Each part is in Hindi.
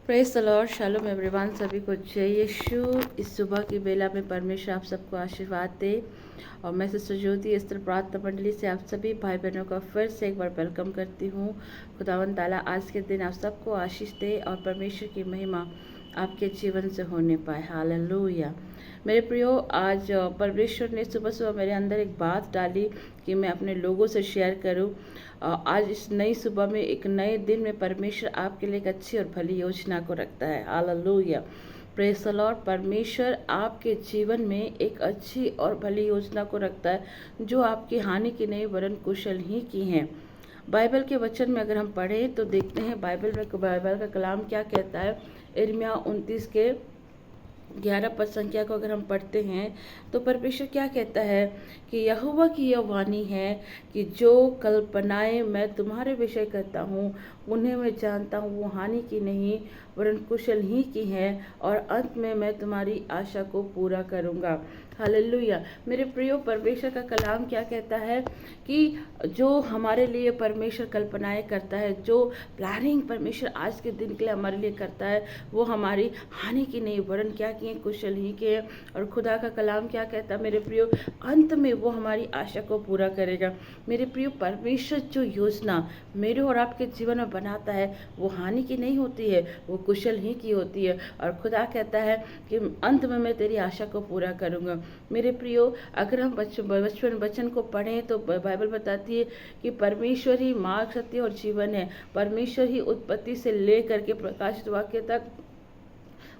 Praise the Lord, shalom everyone. सभी को जय यीशु। इस सुबह की बेला में परमेश्वर आप सबको आशीर्वाद दे। और मैं सिस्टर ज्योति स्तर प्रार्थना मंडली से आप सभी भाई बहनों का फिर से एक बार वेलकम करती हूँ। खुदावंद ताला आज के दिन आप सबको आशीष दे और परमेश्वर की महिमा आपके जीवन से होने पाए। हालेलुया। मेरे प्रियो, आज परमेश्वर ने सुबह सुबह मेरे अंदर एक बात डाली कि मैं अपने लोगों से शेयर करूं। आज इस नई सुबह में, एक नए दिन में परमेश्वर आपके लिए एक अच्छी और भली योजना को रखता है। हालेलुया। Praise the Lord. परमेश्वर आपके जीवन में एक अच्छी और भली योजना को रखता है जो आपकी हानि की नहीं वरन कुशल ही की है। बाइबल के वचन में अगर हम पढ़ें तो देखते हैं बाइबल का कलाम क्या कहता है। यिर्मयाह 29 के 11 पद संख्या को अगर हम पढ़ते हैं तो परमेश्वर क्या कहता है कि यहोवा की यह वाणी है कि जो कल्पनाएं मैं तुम्हारे विषय करता हूँ उन्हें मैं जानता हूँ, वो हानि की नहीं वरन कुशल ही की है, और अंत में मैं तुम्हारी आशा को पूरा करूँगा। हालेलुया। मेरे प्रियो, परमेश्वर का कलाम क्या कहता है कि जो हमारे लिए परमेश्वर कल्पनाएं करता है, जो प्लानिंग परमेश्वर आज के दिन के लिए हमारे लिए करता है, वो हमारी हानि की नहीं वरन क्या किए, कुशल ही के। और खुदा का कलाम क्या कहता है मेरे प्रियो, अंत में वो हमारी आशा को पूरा करेगा। मेरे प्रियो, परमेश्वर जो योजना मेरे और आपके जीवन में बनाता है वो हानि की नहीं होती है, वो कुशल ही की होती है। और खुदा कहता है कि अंत में मैं तेरी आशा को पूरा करूँगा। मेरे प्रियो, अगर हम बचपन वचन को पढ़ें तो बाइबल बताती है कि परमेश्वर ही मार्ग, सत्य और जीवन है। परमेश्वर ही उत्पत्ति से लेकर के प्रकाशित वाक्य तक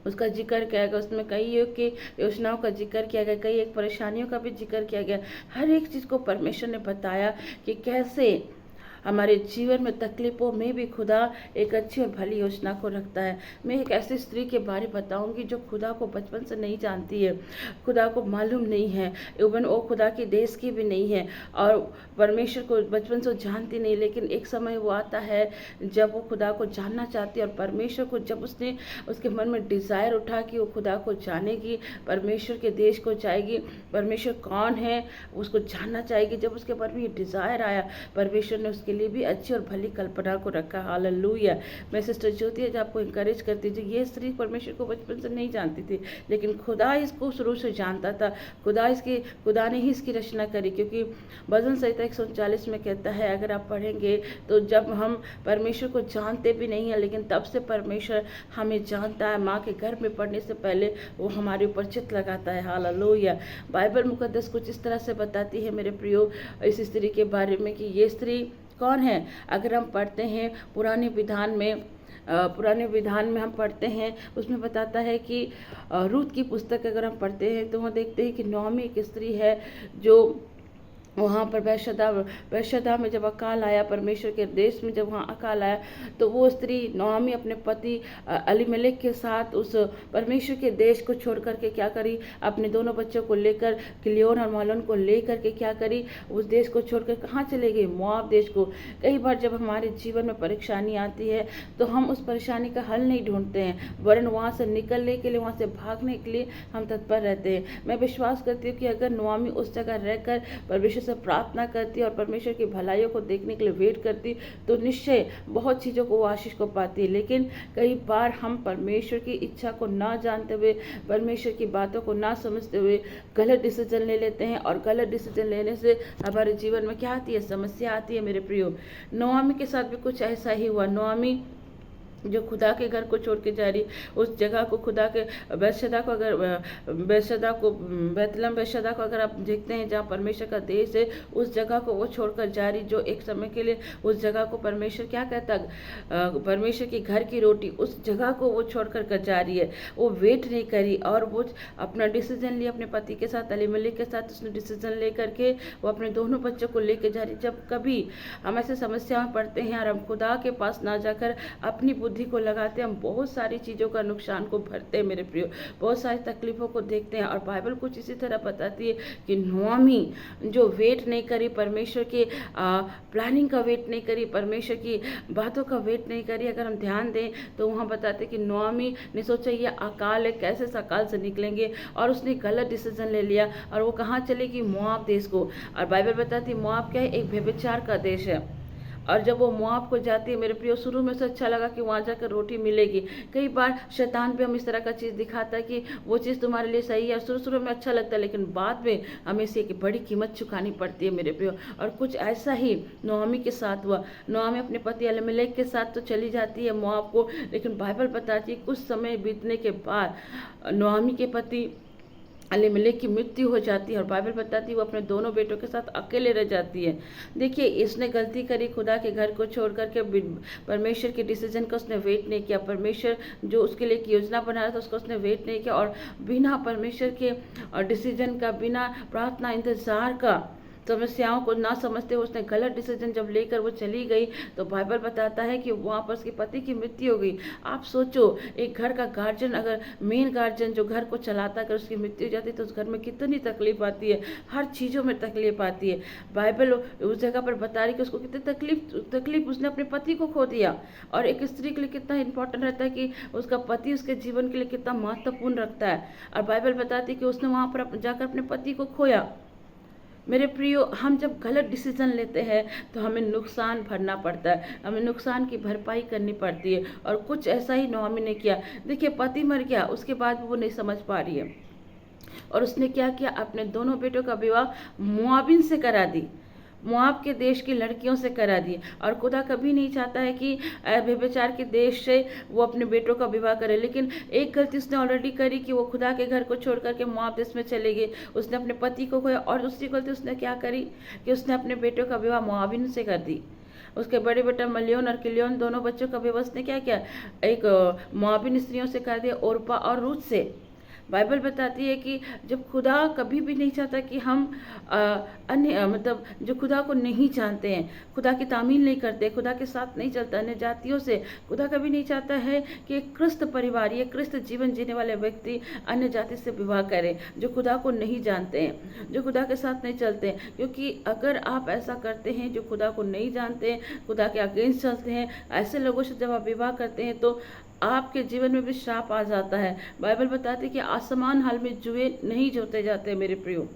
उसका जिक्र किया गया। उसमें कई युग की योजनाओं का जिक्र किया गया, कई एक परेशानियों का भी जिक्र किया गया। हर एक चीज़ को परमेश्वर ने बताया कि कैसे हमारे जीवन में तकलीफ़ों में भी खुदा एक अच्छी और भली योजना को रखता है। मैं एक ऐसी स्त्री के बारे बताऊंगी जो खुदा को बचपन से नहीं जानती है, खुदा को मालूम नहीं है, इवन वो खुदा के देश की भी नहीं है और परमेश्वर को बचपन से जानती नहीं। लेकिन एक समय वो आता है जब वो खुदा को जानना चाहती है और परमेश्वर को जब उसने उसके मन में डिज़ायर उठा कि वो खुदा को जानेगी, परमेश्वर के देश को जाएगी, परमेश्वर कौन है उसको जानना चाहेगी। जब उसके मन में ये डिज़ायर आया, परमेश्वर ने उसके लिए भी अच्छी और भली कल्पना को रखा। हालेलुया। मैं सिस्टर ज्योति आज आपको इंकरेज करती थी, ये स्त्री परमेश्वर को बचपन से नहीं जानती थी लेकिन खुदा इसको शुरू से जानता था। खुदा ने ही इसकी रचना करी, क्योंकि भजन संहिता 139 में कहता है, अगर आप पढ़ेंगे तो जब हम परमेश्वर को जानते भी नहीं है लेकिन तब से परमेश्वर हमें जानता है। माँ के गर्भ में पढ़ने से पहले वो हमारे ऊपर चित्त लगाता है। हालेलुया। बाइबल मुकद्दस कुछ इस तरह से बताती है मेरे प्रियो इस स्त्री के बारे में कि ये स्त्री कौन है। अगर हम पढ़ते हैं पुराने विधान में हम पढ़ते हैं, उसमें बताता है कि रूत की पुस्तक अगर हम पढ़ते हैं तो वहाँ देखते हैं कि नौमी एक स्त्री है जो वहाँ पर बैशदा में जब अकाल आया, परमेश्वर के देश में जब वहाँ अकाल आया तो वो स्त्री नौमी अपने पति अलीमेलेक के साथ उस परमेश्वर के देश को छोड़ करके क्या करी, अपने दोनों बच्चों को लेकर, किलियोन और मालोन को लेकर के क्या करी, उस देश को छोड़कर कहाँ चले गई, मोआब देश को। कई बार जब हमारे जीवन में परेशानी आती है तो हम उस परेशानी का हल नहीं ढूंढते हैं वरन वहाँ से निकलने के लिए, वहाँ से भागने के लिए हम तत्पर रहते हैं। मैं विश्वास करती हूँ कि अगर नौमी उस जगह रहकर परमेश्वर से प्रार्थना करती और परमेश्वर की भलाइयों को देखने के लिए वेट करती तो निश्चय बहुत चीज़ों को वो आशीष को पाती। लेकिन कई बार हम परमेश्वर की इच्छा को ना जानते हुए, परमेश्वर की बातों को ना समझते हुए गलत डिसीजन ले लेते हैं और गलत डिसीजन लेने से हमारे जीवन में क्या आती है, समस्या आती है। मेरे प्रियो, नौमी के साथ भी कुछ ऐसा ही हुआ। नौमी जो खुदा के घर को छोड़ के जा रही, उस जगह को खुदा के बैतलहम बैतशदा को अगर आप देखते हैं जहाँ परमेश्वर का देश है, उस जगह को वो छोड़कर जा रही जो एक समय के लिए उस जगह को परमेश्वर क्या कहता, परमेश्वर की घर की रोटी, उस जगह को वो छोड़कर कर जा रही है। वो वेट नहीं करी और वो अपना डिसीजन लिया अपने पति के साथ, अलीमेलेक के साथ उसने डिसीजन ले करके वो अपने दोनों बच्चों को लेकर जा रही। जब कभी हम ऐसे समस्या में पड़ते हैं और हम खुदा के पास ना जाकर अपनी बुद्धि को लगाते हैं, हम बहुत सारी चीज़ों का नुकसान को भरते हैं। मेरे प्रियो, बहुत सारी तकलीफों को देखते हैं। और बाइबल कुछ इसी तरह बताती है कि नौमी जो वेट नहीं करी, परमेश्वर की प्लानिंग का वेट नहीं करी, परमेश्वर की बातों का वेट नहीं करी। अगर हम ध्यान दें तो वहाँ बताते कि नौमी ने सोचा ये अकाल है, कैसे इस अकाल से निकलेंगे, और उसने गलत डिसीजन ले लिया और वो कहाँ चलेगी, मोआब देश को। और बाइबल बताती मोआब क्या है, एक व्यभिचार का देश है। और जब वो मोआब को जाती है मेरे प्रियो, शुरू में से अच्छा लगा कि वहाँ जाकर रोटी मिलेगी। कई बार शैतान पे हम इस तरह का चीज़ दिखाता है कि वो चीज़ तुम्हारे लिए सही है, शुरू शुरू में अच्छा लगता है, लेकिन बाद में हमें इसे एक बड़ी कीमत चुकानी पड़ती है मेरे प्रियो। और कुछ ऐसा ही नोआमी के साथ हुआ। नोआमी अपने पति एलीमेलेक के साथ तो चली जाती है मोआब को, लेकिन बाइबल बताती है कुछ समय बीतने के बाद नोआमी के पति एलीमेलेक की मृत्यु हो जाती है और बाइबल बताती है वो अपने दोनों बेटों के साथ अकेले रह जाती है। देखिए, इसने गलती करी, खुदा के घर को छोड़ करके परमेश्वर के डिसीजन का उसने वेट नहीं किया। परमेश्वर जो उसके लिए एक योजना बना रहा था उसका उसने वेट नहीं किया, और बिना परमेश्वर के डिसीजन का, बिना प्रार्थना इंतजार का, समस्याओं को ना समझते हुए उसने गलत डिसीजन जब लेकर वो चली गई, तो बाइबल बताता है कि वहाँ पर उसके पति की मृत्यु हो गई। आप सोचो, एक घर का गार्जियन, अगर मेन गार्जियन जो घर को चलाता, अगर उसकी मृत्यु हो जाती तो उस घर में कितनी तकलीफ आती है, हर चीज़ों में तकलीफ आती है। बाइबल उस जगह पर बता रही कि उसको कितनी तकलीफ उसने अपने पति को खो दिया। और एक स्त्री के लिए कितना इंपॉर्टेंट रहता है कि उसका पति उसके जीवन के लिए कितना महत्वपूर्ण रखता है। और बाइबल बताती है कि उसने वहाँ पर जाकर अपने पति को खोया। मेरे प्रियो, हम जब गलत डिसीजन लेते हैं तो हमें नुकसान भरना पड़ता है, हमें नुकसान की भरपाई करनी पड़ती है। और कुछ ऐसा ही नोआमी ने किया। देखिए, पति मर गया, उसके बाद वो नहीं समझ पा रही है, और उसने क्या किया, अपने दोनों बेटों का विवाह मोआबिन से करा दी, मोआब के देश की लड़कियों से करा दी। और खुदा कभी नहीं चाहता है कि व्यभिचार के देश से वो अपने बेटों का विवाह करे, लेकिन एक गलती उसने ऑलरेडी करी कि वो खुदा के घर को छोड़ करके मोआब देश में चले गए, उसने अपने पति को खोया। और दूसरी गलती उसने क्या करी कि उसने अपने बेटों का विवाह मोआबिन से कर दी। उसके बड़े बेटा मलियोन और किलियोन दोनों बच्चों का विवाह उसने क्या किया, एक मोआबिन स्त्रियों से कर दिया, ओरपा और रूत से। बाइबल बताती है कि जब खुदा कभी भी नहीं चाहता कि हम अन्य मतलब जो खुदा को नहीं जानते हैं, खुदा की तामील नहीं करते, खुदा के साथ नहीं चलता, अन्य जातियों से, खुदा कभी नहीं चाहता है कि एक क्रिस्त परिवार, ये क्रिस्त जीवन जीने वाले व्यक्ति अन्य जाति से विवाह करें, जो खुदा को नहीं जानते हैं, जो खुदा के साथ नहीं चलते हैं। क्योंकि अगर आप ऐसा करते हैं, जो खुदा को नहीं जानते हैं, खुदा के अगेंस्ट चलते हैं, ऐसे लोगों से जब आप विवाह करते हैं तो आपके जीवन में भी श्राप आ जाता है। बाइबल बताती है कि आसमान हाल में जुए नहीं जोते जाते मेरे प्रियो।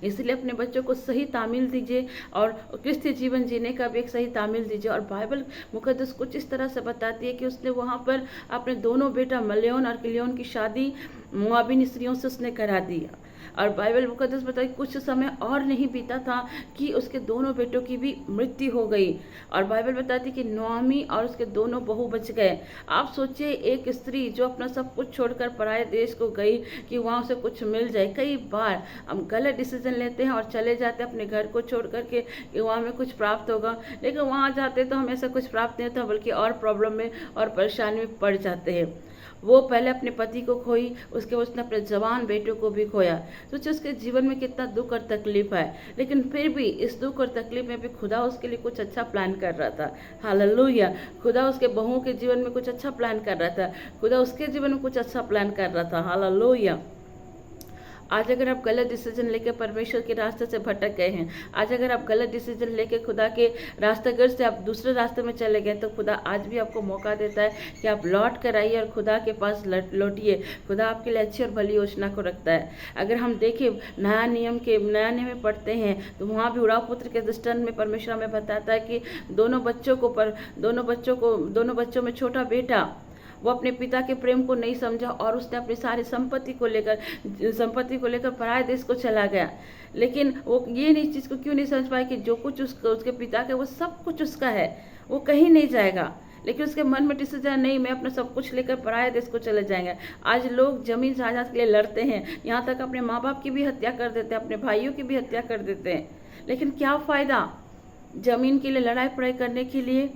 इसलिए अपने बच्चों को सही तामील दीजिए और क्रिस्तीय जीवन जीने का भी एक सही तामील दीजिए। और बाइबल मुकद्दस कुछ इस तरह से बताती है कि उसने वहाँ पर अपने दोनों बेटा मलियोन और किलियोन की शादी मोआबिन स्त्रियों से उसने करा दिया। और बाइबल मुकद्दस बताती कुछ समय और नहीं बीता था कि उसके दोनों बेटों की भी मृत्यु हो गई। और बाइबल बताती कि नोआमी और उसके दोनों बहू बच गए। आप सोचिए, एक स्त्री जो अपना सब कुछ छोड़कर पराये देश को गई कि वहाँ उसे कुछ मिल जाए। कई बार हम गलत डिसीजन लेते हैं और चले जाते हैं अपने घर को छोड़ करके कि वहाँ हमें कुछ प्राप्त होगा, लेकिन वहाँ जाते तो हमें ऐसा कुछ प्राप्त नहीं होता, बल्कि और प्रॉब्लम में और परेशानी में पड़ जाते हैं। वो पहले अपने पति को खोई, उसके बाद उसने अपने जवान बेटों को भी खोया। सोचिए उसके जीवन में कितना दुख और तकलीफ है, लेकिन फिर भी इस दुख और तकलीफ में भी खुदा उसके लिए कुछ अच्छा प्लान कर रहा था। हालेलुया। खुदा उसके बहुओं के जीवन में कुछ अच्छा प्लान कर रहा था, खुदा उसके जीवन में कुछ अच्छा प्लान कर रहा था। हालेलुया। आज अगर आप गलत डिसीजन लेके परमेश्वर के रास्ते से भटक गए हैं, आज अगर आप गलत डिसीजन लेके खुदा के रास्तेगर से आप दूसरे रास्ते में चले गए, तो खुदा आज भी आपको मौका देता है कि आप लौट कर आइए और खुदा के पास लौटिए। खुदा आपके लिए अच्छी और भली योजना को रखता है। अगर हम देखें नया नियम में पढ़ते हैं तो वहाँ भी उड़ाव पुत्र के दृष्टांत में परमेश्वर हमें बताता है कि दोनों बच्चों में छोटा बेटा वो अपने पिता के प्रेम को नहीं समझा और उसने अपनी सारी संपत्ति को लेकर पराये देश को चला गया। लेकिन वो ये नहीं चीज़ को क्यों नहीं समझ पाया कि जो कुछ उसके पिता का वो सब कुछ उसका है, वो कहीं नहीं जाएगा। लेकिन उसके मन में डिसीजन नहीं, मैं अपना सब कुछ लेकर पराये देश को चले जाएंगे। आज लोग जमीन जायदाद के लिए लड़ते हैं, यहाँ तक अपने माँ बाप की भी हत्या कर देते हैं, अपने भाइयों की भी हत्या कर देते हैं। लेकिन क्या फ़ायदा जमीन के लिए लड़ाई पड़ाई करने के लिए।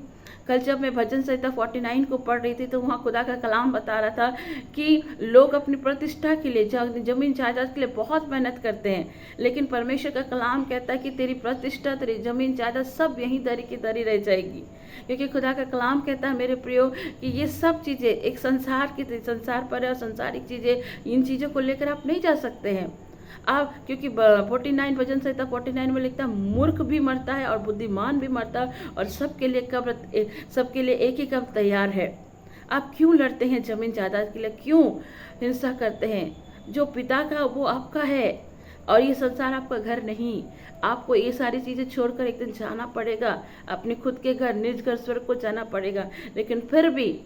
कल जब मैं भजन संहिता 49 को पढ़ रही थी तो वहाँ खुदा का कलाम बता रहा था कि लोग अपनी प्रतिष्ठा के लिए, जमीन जायदाद के लिए बहुत मेहनत करते हैं, लेकिन परमेश्वर का कलाम कहता है कि तेरी प्रतिष्ठा, तेरी जमीन जायदाद सब यहीं दरी की दरी रह जाएगी। क्योंकि खुदा का कलाम कहता है मेरे प्रियो कि ये सब चीज़ें एक संसार पर है और संसारिक चीज़ें, इन चीज़ों को लेकर आप नहीं जा सकते हैं आप। क्योंकि 49 भजन संहिता 49 में लिखता है मूर्ख भी मरता है और बुद्धिमान भी मरता है और सबके लिए एक ही कब्र तैयार है। आप क्यों लड़ते हैं जमीन जायदाद के लिए, क्यों हिंसा करते हैं? जो पिता का वो आपका है, और ये संसार आपका घर नहीं। आपको ये सारी चीज़ें छोड़कर एक दिन जाना पड़ेगा, अपने खुद के घर, निज घर, स्वर्ग को जाना पड़ेगा। लेकिन फिर भी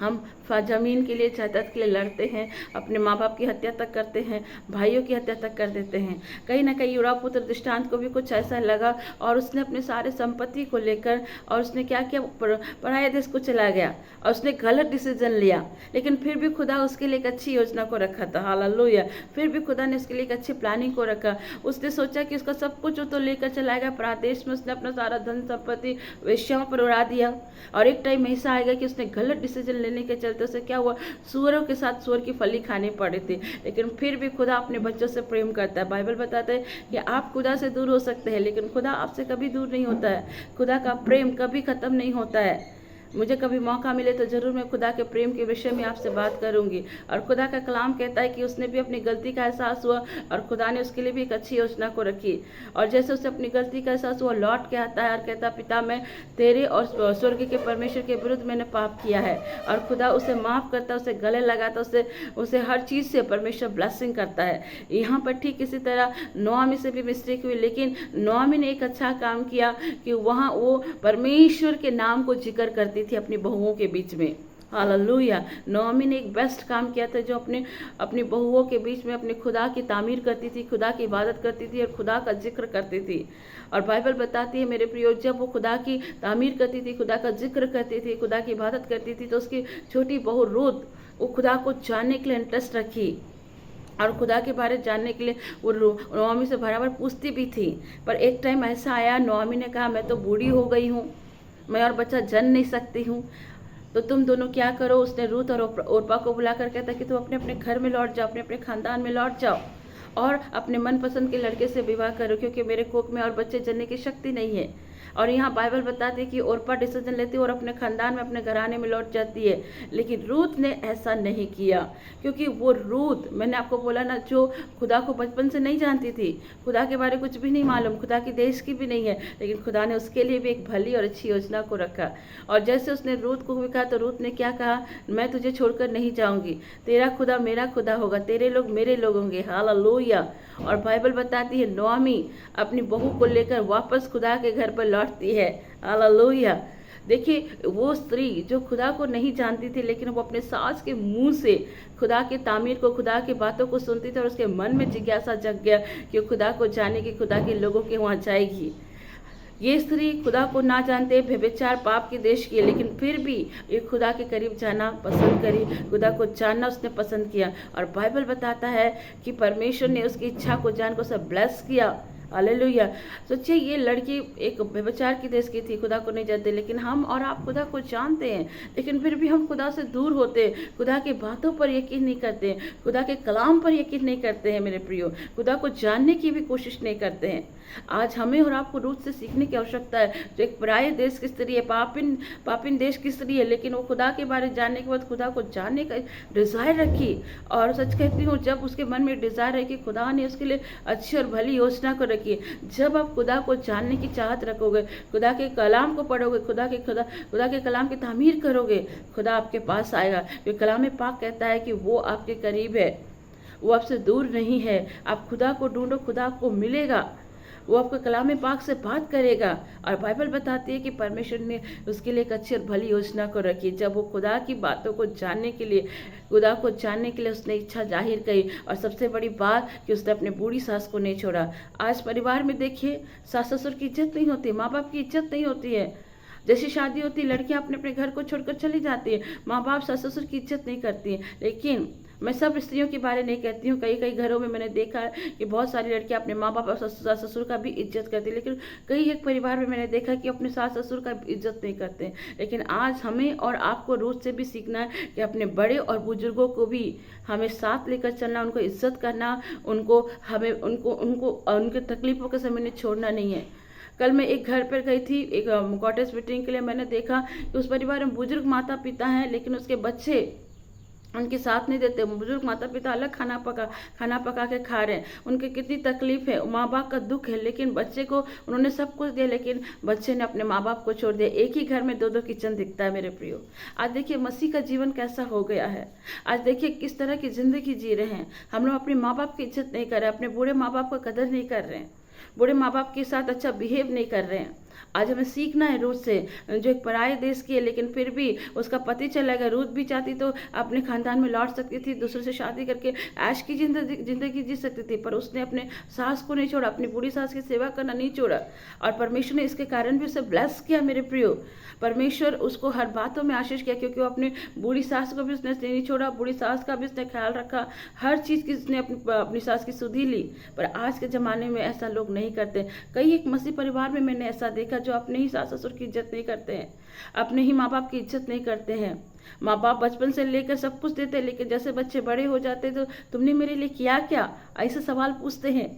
हम ज़मीन के लिए, जायदाद के लिए लड़ते हैं, अपने माँ बाप की हत्या तक करते हैं, भाइयों की हत्या तक कर देते हैं। कहीं ना कहीं युवा पुत्र दृष्टांत को भी कुछ ऐसा लगा और उसने अपने सारे संपत्ति को लेकर और उसने क्या किया, पराये देश को चला गया और उसने गलत डिसीजन लिया। लेकिन फिर भी खुदा उसके लिए एक अच्छी योजना को रखा था, हालेलुया। फिर भी खुदा ने उसके लिए एक अच्छी प्लानिंग को रखा। उसने सोचा कि उसका सब कुछ तो लेकर चलाएगा, परादेश में उसने अपना सारा धन संपत्ति वेश्याओं पर उड़ा दिया। और एक टाइम ऐसा आएगा कि उसने गलत डिसीजन लेने के चलते उसे क्या हुआ, सूअरों के साथ सूअर की फली खानी पड़ी थी। लेकिन फिर भी खुदा अपने बच्चों से प्रेम करता है। बाइबल बताता है कि आप खुदा से दूर हो सकते हैं, लेकिन खुदा आपसे कभी दूर नहीं होता है। खुदा का प्रेम कभी खत्म नहीं होता है। मुझे कभी मौका मिले तो ज़रूर मैं खुदा के प्रेम के विषय में आपसे बात करूंगी। और खुदा का कलाम कहता है कि उसने भी अपनी गलती का एहसास हुआ और खुदा ने उसके लिए भी एक अच्छी योजना को रखी। और जैसे उसे अपनी गलती का एहसास हुआ, लौट के आता है और कहता, पिता मैं तेरे और स्वर्ग के परमेश्वर के विरुद्ध मैंने पाप किया है। और खुदा उसे माफ़ करता, उसे गले लगाता, उसे हर चीज़ से परमेश्वर ब्लेसिंग करता है। यहाँ पर ठीक इसी तरह नोआमी से भी मिस्टेक हुई, लेकिन नोआमी ने एक अच्छा काम किया कि वहाँ वो परमेश्वर के नाम को जिक्र करती थी अपनी बहुओं के बीच में, हालेलुया। नोआमी ने एक बेस्ट काम किया था, जो अपनी बहुओं के बीच में अपने खुदा की तामीर करती थी, खुदा की इबादत करती थी और खुदा का जिक्र करती थी। और बाइबल बताती है मेरे प्रियो, जब वो खुदा की तामीर करती थी, खुदा का जिक्र करती थी, खुदा की इबादत करती थी, तो उसकी छोटी बहू रूत वो खुदा को जानने के लिए इंटरेस्ट रखी और खुदा के बारे जानने के लिए वो नोआमी से बराबर पूछती भी थी। पर एक टाइम ऐसा आया, नोआमी ने कहा, मैं तो बूढ़ी हो गई हूँ, मैं और बच्चा जन नहीं सकती हूँ, तो तुम दोनों क्या करो। उसने रूत और ओरपा को बुलाकर कहता कि तुम अपने अपने घर में लौट जाओ, अपने अपने खानदान में लौट जाओ और अपने मनपसंद के लड़के से विवाह करो, क्योंकि मेरे कोख में और बच्चे जनने की शक्ति नहीं है। और यहाँ बाइबल बताती है कि ओरपा डिसीजन लेती है और अपने खानदान में, अपने घराने में लौट जाती है। लेकिन रूत ने ऐसा नहीं किया, क्योंकि वो रूत, मैंने आपको बोला ना, जो खुदा को बचपन से नहीं जानती थी, खुदा के बारे कुछ भी नहीं मालूम, खुदा की देश की भी नहीं है, लेकिन खुदा ने उसके लिए भी एक भली और अच्छी योजना को रखा। और जैसे उसने रूत को भी कहा, तो रूत ने क्या कहा, मैं तुझे छोड़कर नहीं जाऊंगी, तेरा खुदा मेरा खुदा होगा, तेरे लोग मेरे लोग होंगे, हालेलुया। और बाइबल बताती है नोआमी अपनी बहू को लेकर वापस खुदा के घर पर लौटती है, हालेलुया। देखिए, वो स्त्री जो खुदा को नहीं जानती थी, लेकिन वो अपने सास के मुंह से खुदा के तामीर को, खुदा की बातों को सुनती थी और उसके मन में जिज्ञासा जग गया कि खुदा को जाने की, खुदा के लोगों के वहाँ जाएगी। ये स्त्री खुदा को ना जानते, व्यभिचार पाप के देश की है, लेकिन फिर भी ये खुदा के करीब जाना पसंद करी, खुदा को जानना उसने पसंद किया। और बाइबल बताता है कि परमेश्वर ने उसकी इच्छा को जान को सब ब्लेस किया, हालेलुया। सोचिए, ये लड़की एक व्यभिचार की देश की थी, खुदा को नहीं जानते, लेकिन हम और आप खुदा को जानते हैं, लेकिन फिर भी हम खुदा से दूर होते हैं, खुदा की बातों पर यकीन नहीं करते हैं, खुदा के कलाम पर यकीन नहीं करते हैं मेरे प्रियो, खुदा को जानने की भी कोशिश नहीं करते हैं। आज हमें और आपको रूत से सीखने की आवश्यकता है, जो एक पराये देश की स्त्री है, पापिन देश की स्त्री है, लेकिन वो खुदा के बारे जानने के बाद खुदा को जानने का डिज़ायर रखी। और सच कहती हूँ, जब उसके मन में डिज़ायर है कि खुदा ने उसके लिए अच्छी और भली योजना को रखी, जब आप खुदा को जानने की चाहत रखोगे, खुदा के कलाम को पढ़ोगे, खुदा के कलाम की तामीर करोगे, खुदा आपके पास आएगा। क्योंकि कलाम पाक कहता है कि वो आपके करीब है, वो आपसे दूर नहीं है। आप खुदा को ढूंढो, खुदा आपको मिलेगा, वो आपको कलाम पाक से बात करेगा। और बाइबल बताती है कि परमेश्वर ने उसके लिए एक अच्छी और भली योजना को रखी। जब वो खुदा की बातों को जानने के लिए, खुदा को जानने के लिए उसने इच्छा जाहिर की। और सबसे बड़ी बात कि उसने अपने बूढ़ी सास को नहीं छोड़ा। आज परिवार में देखिए, सास ससुर की इज्जत नहीं होती, माँ बाप की इज्जत नहीं होती है। जैसी शादी होती, लड़कियां अपने अपने घर को छोड़कर चली जाती है, माँ बाप सास ससुर की इज्जत नहीं करती है। लेकिन मैं सब स्त्रियों के बारे नहीं कहती हूँ, कई कई घरों में मैंने देखा है कि बहुत सारी लड़कियां अपने माँ बाप और सास ससुर का भी इज्जत करती है, लेकिन कई एक परिवार में मैंने देखा कि अपने सास ससुर का इज्जत नहीं करते हैं। लेकिन आज हमें और आपको रूत से भी सीखना है कि अपने बड़े और बुजुर्गों को भी हमें साथ लेकर चलना, उनको इज्जत करना, उनके तकलीफों के समय उन्हें छोड़ना नहीं है। कल मैं एक घर पर गई थी, एक कॉटेज मीटिंग के लिए। मैंने देखा कि उस परिवार में बुजुर्ग माता पिता हैं, लेकिन उसके बच्चे उनके साथ नहीं देते, बुजुर्ग माता पिता अलग खाना पका के खा रहे हैं, उनके कितनी तकलीफ है, माँ बाप का दुख है, लेकिन बच्चे को उन्होंने सब कुछ दिया, लेकिन बच्चे ने अपने माँ बाप को छोड़ दिया। एक ही घर में दो दो किचन दिखता है मेरे प्रियो। आज देखिए मसीह का जीवन कैसा हो गया है। आज देखिए किस तरह की जिंदगी जी रहे हैं। हम लोग अपने माँ बाप की इज्जत नहीं कर रहे, अपने बूढ़े माँ बाप का कदर नहीं कर रहे हैं, बूढ़े माँ बाप के साथ अच्छा बिहेव नहीं कर रहे हैं। आज हमें सीखना है रूथ से, जो एक पराये देश की है, लेकिन फिर भी उसका पति चला गया। रूथ भी चाहती तो अपने खानदान में लौट सकती थी, दूसरे से शादी करके ऐश की जिंदगी जी सकती थी, पर उसने अपने सास को नहीं छोड़ा, अपनी बूढ़ी सास की सेवा करना नहीं छोड़ा, और परमेश्वर ने इसके कारण भी उसे ब्लेस किया मेरे प्रियो। परमेश्वर उसको हर बातों में आशीष किया, क्योंकि वो अपनी बूढ़ी सास को भी उसने नहीं छोड़ा, बूढ़ी सास का भी उसने ख्याल रखा, हर चीज़ की उसने अपनी सास की सुधि ली। पर आज के ज़माने में ऐसा लोग नहीं करते। कई एक मसीह परिवार में मैंने ऐसा देखा जो अपने ही सास ससुर की इज्जत नहीं करते हैं, अपने ही माँ बाप की इज्जत नहीं करते हैं। माँ बाप बचपन से लेकर सब कुछ देते हैं, लेकिन जैसे बच्चे बड़े हो जाते तो तुमने मेरे लिए किया क्या, ऐसे सवाल पूछते हैं।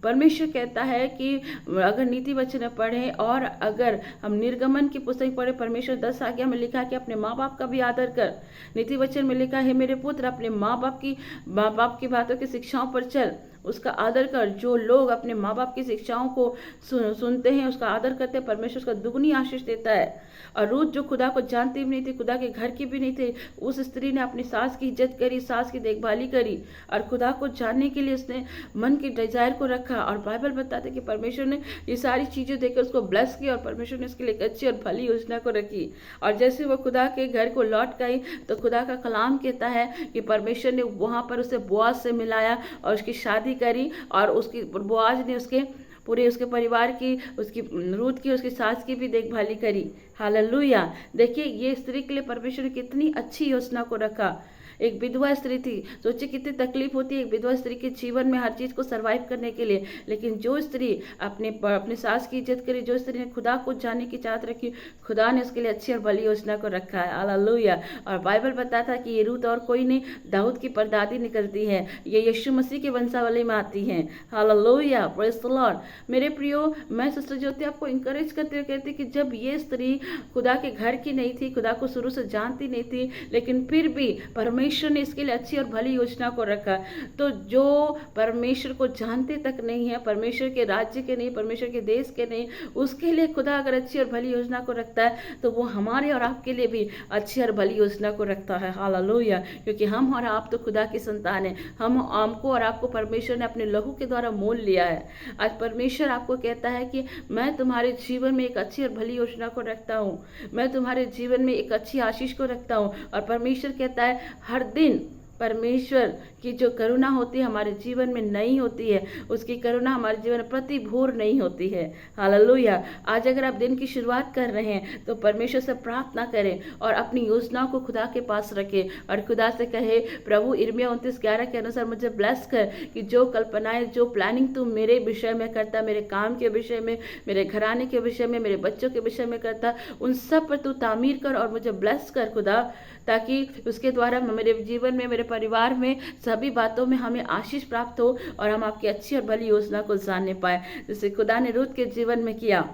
परमेश्वर कहता है कि अगर नीति वचन पढ़ें और अगर हम निर्गमन की पुस्तक पढ़े, परमेश्वर 10 आज्ञा में लिखा कि अपने माँ बाप का भी आदर कर। नीति वचन में लिखा है मेरे पुत्र अपने माँ बाप की बातों की शिक्षाओं पर चल, उसका आदर कर। जो लोग अपने माँ बाप की शिक्षाओं को सुनते हैं, उसका आदर करते हैं, परमेश्वर उसका दुगनी आशीष देता है। और रूथ जो खुदा को जानती भी नहीं थी, खुदा के घर की भी नहीं थी, उस स्त्री ने अपनी सास की इज्जत करी, सास की देखभाली करी, और खुदा को जानने के लिए उसने मन की डिजायर को रखा। और बाइबल बताते हैं कि परमेश्वर ने ये सारी चीजें देकर उसको ब्लेस किया, और परमेश्वर ने उसके लिए एक अच्छी और भली योजना को रखी। और जैसे वो खुदा के घर को लौट गई तो खुदा का कलाम कहता है कि परमेश्वर ने वहां पर उसे बोआज से मिलाया और उसकी शादी करी, और उसकी बोआज ने उसके परिवार की, उसकी रूथ की, उसकी सास की भी देखभाली करी। हालेलुया। देखिए ये स्त्री के लिए परमेश्वर ने कितनी अच्छी योजना को रखा। एक विधवा स्त्री थी, सोचिए कितनी तकलीफ होती है एक विधवा स्त्री के जीवन में हर चीज को सरवाइव करने के लिए, लेकिन जो स्त्री अपने सास की इज्जत करी, जो स्त्री ने खुदा को जानने की चाहत रखी, खुदा ने उसके लिए अच्छी और भली योजना को रखा है। हालेलुया। और बाइबल बताता है कि ये रूथ और कोई नहीं, दाऊद की परदादी निकलती है, ये यीशु मसीह के वंशावली में आती है। Hallelujah, praise the Lord. मेरे प्रियो, मैं सिस्टर ज्योति आपको इंकरेज करते हुए कहती कि जब ये स्त्री खुदा के घर की नहीं थी, खुदा को शुरू से जानती नहीं थी, लेकिन फिर भी परमेश्वर ने इसके लिए अच्छी और भली योजना को रखा। तो जो परमेश्वर को जानते तक नहीं है, परमेश्वर के राज्य के नहीं, परमेश्वर के देश के नहीं, उसके लिए खुदा अगर अच्छी और भली योजना को रखता है तो वो हमारे और आपके लिए भी अच्छी और भली योजना को रखता है। हालेलुया। क्योंकि हम और आप तो खुदा की संतान है, हमको और आपको परमेश्वर ने अपने लहू के द्वारा मोल लिया है। आज परमेश्वर आपको कहता है कि मैं तुम्हारे जीवन में एक अच्छी और भली योजना को रखता हूँ, मैं तुम्हारे जीवन में एक अच्छी आशीष को रखता हूँ। और परमेश्वर कहता है हर दिन परमेश्वर की जो करुणा होती है हमारे जीवन में नई होती है, उसकी करुणा हमारे जीवन में प्रति भोर नहीं होती है। हालेलुया। आज अगर आप दिन की शुरुआत कर रहे हैं तो परमेश्वर से प्रार्थना करें और अपनी योजनाओं को खुदा के पास रखें और खुदा से कहे प्रभु यिर्मयाह 29:11 के अनुसार मुझे ब्लेस कर कि जो कल्पनाएं, जो प्लानिंग तू मेरे विषय में करता, मेरे काम के विषय में, मेरे घराने के विषय में, मेरे बच्चों के विषय में करता, उन सब पर तू तामीर कर और मुझे ब्लेस कर खुदा, ताकि उसके द्वारा मेरे जीवन में, मेरे परिवार में, सभी बातों में हमें आशीष प्राप्त हो और हम आपकी अच्छी और भली योजना को जानने पाए, जैसे खुदा ने रूथ के जीवन में किया।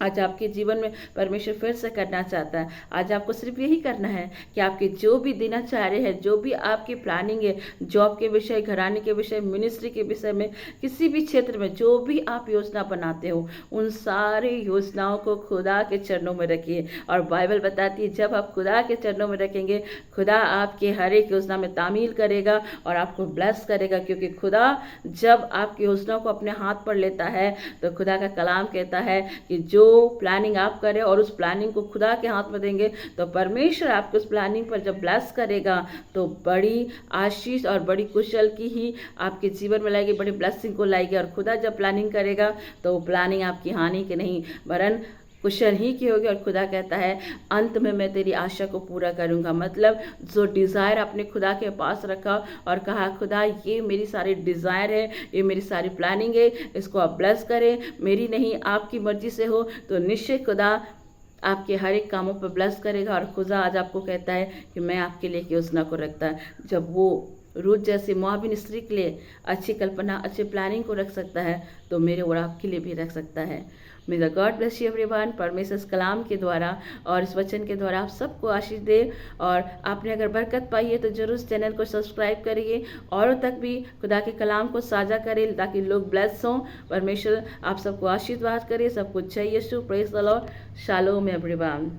आज आपके जीवन में परमेश्वर फिर से करना चाहता है। आज आपको सिर्फ यही करना है कि आपके जो भी दिनचर्या है, जो भी आपकी प्लानिंग है, जॉब के विषय, घराने के विषय, मिनिस्ट्री के विषय में, किसी भी क्षेत्र में जो भी आप योजना बनाते हो, उन सारी योजनाओं को खुदा के चरणों में रखिए। और बाइबल बताती है जब आप खुदा के चरणों में रखेंगे, खुदा आपके हर एक योजना में तामील करेगा और आपको ब्लेस करेगा। क्योंकि खुदा जब आपकी योजनाओं को अपने हाथ पर लेता है तो खुदा का कलाम कहता है कि जो प्लानिंग आप करें और उस प्लानिंग को खुदा के हाथ में देंगे तो परमेश्वर आपको उस प्लानिंग पर जब ब्लेस करेगा तो बड़ी आशीष और बड़ी कुशल की ही आपके जीवन में लाएगी, बड़ी ब्लेसिंग को लाएगी। और खुदा जब प्लानिंग करेगा तो वो प्लानिंग आपकी हानि की नहीं वरन कुशल ही की होगी। और खुदा कहता है अंत में मैं तेरी आशा को पूरा करूंगा। मतलब जो डिज़ायर आपने खुदा के पास रखा और कहा खुदा ये मेरी सारी डिज़ायर है, ये मेरी सारी प्लानिंग है, इसको आप ब्लेस करें, मेरी नहीं आपकी मर्जी से हो, तो निश्चय खुदा आपके हर एक कामों पर ब्लेस करेगा। और खुदा आज आपको कहता है कि मैं आपके लिए एक योजना को रखता है। जब वो रूथ जैसी मुआविन स्त्री के लिए अच्छी कल्पना, अच्छी प्लानिंग को रख सकता है, तो मेरे और आपके लिए भी रख सकता है। मे the God bless you everyone. परमेश्वर इस कलाम के द्वारा और इस वचन के द्वारा आप सबको आशीष दे। और आपने अगर बरकत पाई है तो जरूर इस चैनल को सब्सक्राइब करिए, औरों तक भी खुदा के कलाम को साझा करें ताकि लोग ब्लेस हों। परमेश्वर आप सबको आशीर्वाद करे, सब कुछ चाहिए। Praise the Lord. Shalom everyone.